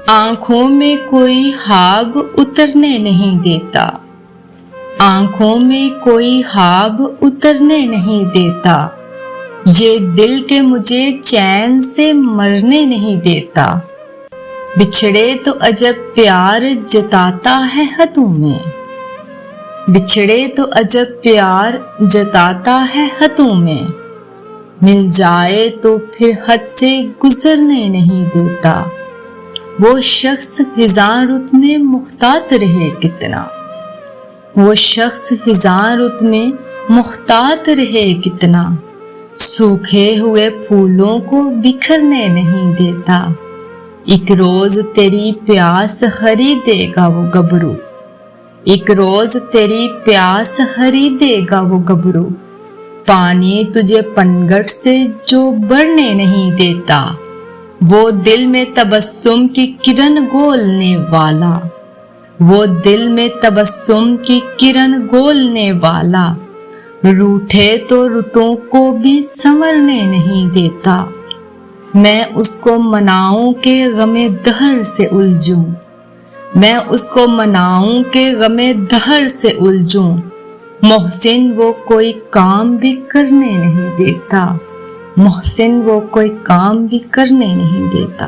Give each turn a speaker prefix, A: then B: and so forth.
A: आंखों में कोई ख्वाब उतरने नहीं देता, आंखों में कोई ख्वाब उतरने नहीं देता, ये दिल के मुझे चैन से मरने नहीं देता। बिछड़े तो अजब प्यार जताता है हाथों में, बिछड़े तो अजब प्यार जताता है हाथों में, मिल जाए तो फिर हद से गुजरने नहीं देता। वो शख्स हिज़ां रुत में मुख्तात रहे कितना, वो शख्स हिज़ां रुत में मुख्तात रहे कितना, सूखे हुए फूलों को बिखरने नहीं देता। एक रोज तेरी प्यास खरीदेगा वो गबरू, एक रोज तेरी प्यास खरीदेगा वो गबरू, पानी तुझे पनघट से जो बढ़ने नहीं देता। वो दिल में तबस्सुम की किरण गोलने वाला, वो दिल में तबस्सुम की किरण गोलने वाला, रूठे तो रुतों को भी संवरने नहीं देता। मैं उसको मनाऊं के गमे दहर से उलझूं, मैं उसको मनाऊं के गमे दहर से उलझूं, मोहसिन वो कोई काम भी करने नहीं देता, मोहसिन वो कोई काम भी करने नहीं देता।